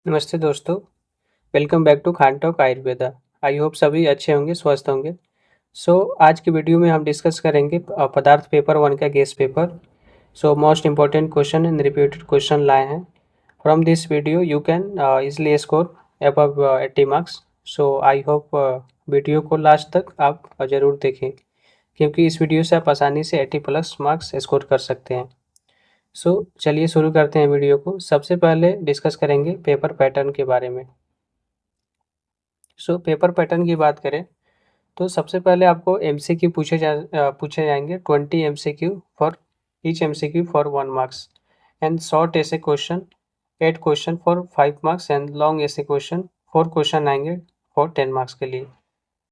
नमस्ते दोस्तों, welcome back to Khan talk Ayurveda. I hope सभी अच्छे होंगे, स्वस्थ होंगे। आज की वीडियो में हम डिस्कस करेंगे पदार्थ पेपर 1 का guest paper. Most important question and repeated question लाए हैं। From this video you can easily score above 80 marks. I hope video को लास्ट तक आप ज़रूर देखें, क्योंकि इस वीडियो से आप आसानी से 80 प्लस मार्क्स स्कोर कर सकते हैं। चलिए शुरू करते हैं वीडियो को। सबसे पहले डिस्कस करेंगे पेपर पैटर्न के बारे में। पेपर पैटर्न की बात करें तो सबसे पहले आपको एमसीक्यू पूछे जाएंगे 20 MCQ for each MCQ for 1 marks and short essay question 8 question for 5 marks and long essay question 4 question आएंगे फॉर 10 मार्क्स के लिए।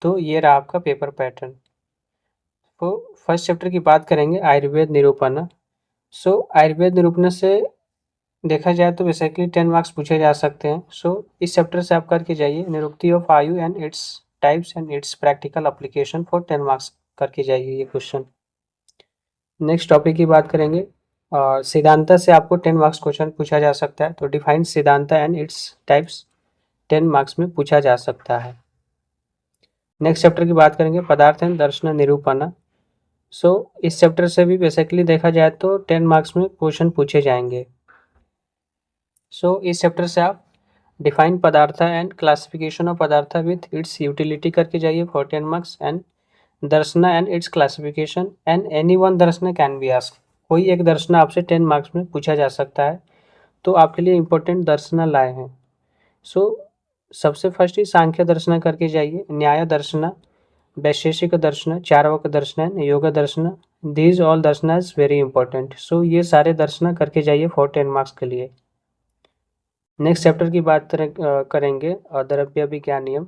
तो ये रहा आपका पेपर पैटर्न। तो फर्स्ट चैप्टर की बात करेंगे आयुर्वेद निरूपण। आयुर्वेद निरूपण से देखा जाए तो बेसिकली 10 मार्क्स पूछे जा सकते हैं। इस चैप्टर से आप करके जाइए निरुक्ति ऑफ आयु and its types and it's practical application for 10 marks करके जाइए ये क्वेश्चन। नेक्स्ट टॉपिक की बात करेंगे सिद्धांत से आपको 10 मार्क्स क्वेश्चन पूछा जा सकता है। तो डिफाइन सिद्धांत एंड इट्स टाइप्स 10 मार्क्स में पूछा जा सकता है। नेक्स्ट चैप्टर की बात करेंगे पदार्थ एंड दर्शन निरूपण। इस चैप्टर से भी बेसिकली देखा जाए तो 10 मार्क्स में क्वेश्चन पूछे जाएंगे। इस चैप्टर से आप डिफाइन पदार्थ एंड क्लासिफिकेशन ऑफ पदार्थ विथ इट्स यूटिलिटी करके जाइए for 10 marks and Darshana and its classification and any one Darshana can be asked. कोई एक दर्शना आपसे 10 मार्क्स में पूछा जा सकता है, तो आपके लिए इंपॉर्टेंट दर्शना लाए हैं। सबसे फर्स्ट ही सांख्य दर्शना करके जाइए, न्याय दर्शना, वैशेषिक दर्शना, चार्वक darshana and Yoga darshana. These all darshana is very important. ये सारे दर्शना करके जाइए फॉर 10 मार्क्स के लिए। नेक्स्ट चैप्टर की बात करेंगे द्रव्य विज्ञान नियम।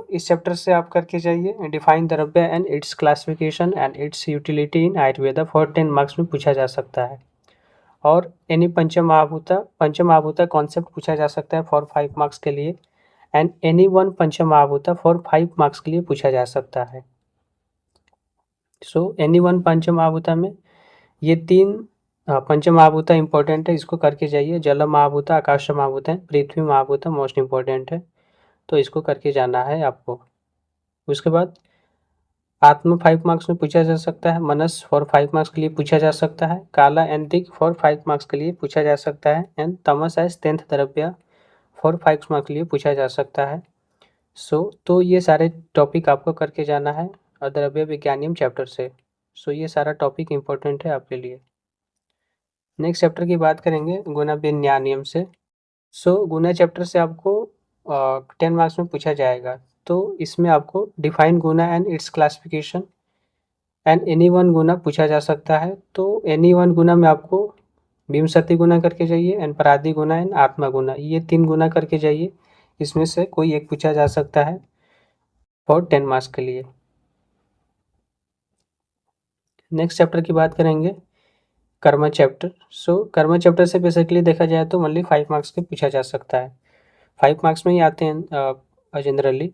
इस चैप्टर से आप करके जाइए डिफाइन द्रव्य and its classification and it's utility in Ayurveda for 10 marks में पूछा जा सकता है। और एनी पंचमहाभूता कॉन्सेप्ट पूछा जा सकता है फॉर 5 मार्क्स के लिए and any one panchamahabhuta for 5 marks के लिए पूछा जा सकता है। एनी वन पंचमहाभूता में ये 3 पंचमहाभूता इंपॉर्टेंट है, इसको करके जाइए। जल महाभूता, आकाश महाभूता है, पृथ्वी महाभूता मोस्ट इंपॉर्टेंट है, तो इसको करके जाना है आपको। उसके बाद आत्मा 5 मार्क्स में पूछा जा सकता है, मनस फॉर 5 मार्क्स के लिए पूछा जा सकता है, काला एंड दिक फॉर 5 मार्क्स के लिए पूछा जा सकता है एंड तमस एज 10th द्रव्य फॉर 5 मार्क्स के लिए पूछा जा सकता है। तो ये सारे टॉपिक आपको करके जाना है द्रव्य विज्ञानियम चैप्टर से। ये सारा टॉपिक इंपॉर्टेंट है आपके लिए। नेक्स्ट चैप्टर की बात करेंगे गुना विज्ञान नियम से। गुना चैप्टर से आपको 10 मार्क्स में पूछा जाएगा। तो इसमें आपको define guna and its classification and any one guna पूछा जा सकता है। तो एनी वन गुना में आपको विंशति गुना करके जाइए एंड पराधि गुना एंड आत्मा गुना, ये 3 गुना करके जाइए। इसमें से कोई एक पूछा जा सकता है फॉर 10 मार्क्स के लिए। नेक्स्ट चैप्टर की बात करेंगे कर्म चैप्टर। कर्म चैप्टर से बेसिकली देखा जाए तो ओनली 5 मार्क्स के पूछा जा सकता है, 5 मार्क्स में ही आते हैं जनरली।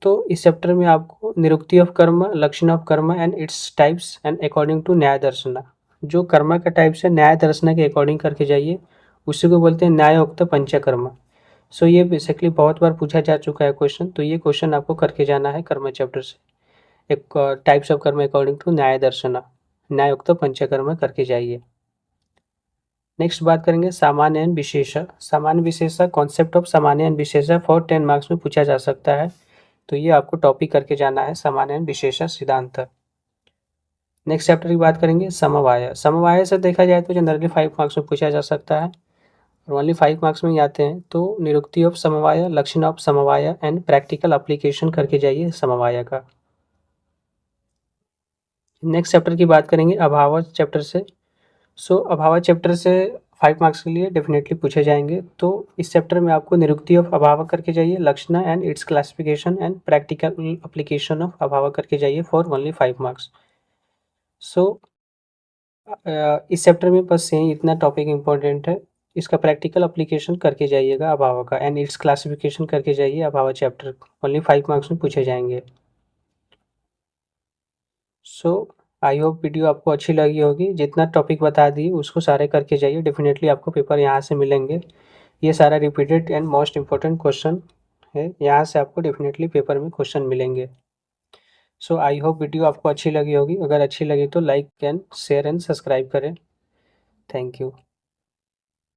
तो इस चैप्टर में आपको निरुक्ति ऑफ कर्म, lakshan of karma and its types and according to Nyaya Darshana, जो कर्म का टाइप्स है न्याय दर्शना के अकॉर्डिंग करके जाइए, उसी को बोलते हैं न्यायोक्त पंचकर्म। ये बेसिकली बहुत बार पूछा जा चुका है क्वेश्चन, तो ये क्वेश्चन आपको करके जाना है कर्म चैप्टर से। एक टाइप्स ऑफ कर्म अकॉर्डिंग टू न्याय दर्शना, न्यायोक्त पंचकर्म करके जाइए। नेक्स्ट बात करेंगे सामान्य एंड विशेष। सामान्य विशेषा, कॉन्सेप्ट ऑफ सामान्य एंड विशेषा फॉर 10 मार्क्स में पूछा जा सकता है, तो ये आपको टॉपिक करके जाना है सामान्य एंड विशेषा सिद्धांत। नेक्स्ट चैप्टर की बात करेंगे समवाय। समवाय से देखा जाए तो जनरली 5 मार्क्स में पूछा जा सकता है और ओनली 5 मार्क्स में ही आते हैं। तो निरुक्ति ऑफ समवाय, लक्षण ऑफ समवाय एंड प्रैक्टिकल एप्लीकेशन करके जाइए समवाय का। नेक्स्ट चैप्टर की बात करेंगे अभाव चैप्टर से। अभाव चैप्टर से 5 मार्क्स के लिए डेफिनेटली पूछे जाएंगे। तो इस चैप्टर में आपको निरुक्ति ऑफ अभाव करके जाइए, लक्षण and its classification and practical application of अभाव करके जाइए फॉर ओनली 5 मार्क्स। इस चैप्टर में बस यही इतना टॉपिक इंपॉर्टेंट है, इसका प्रैक्टिकल एप्लीकेशन करके जाइएगा अभाव का एंड इट्स क्लासिफिकेशन करके जाइए अभाव चैप्टर, ओनली 5 मार्क्स में पूछे जाएंगे। आई होप वीडियो आपको अच्छी लगी होगी। जितना टॉपिक बता दी उसको सारे करके जाइए, डेफिनेटली आपको पेपर यहाँ से मिलेंगे। ये सारा repeated and most important question है, यहाँ से आपको डेफिनेटली पेपर में क्वेश्चन मिलेंगे। सो आई होप वीडियो आपको अच्छी लगी होगी, अगर अच्छी लगी तो like and share and subscribe करें। Thank you.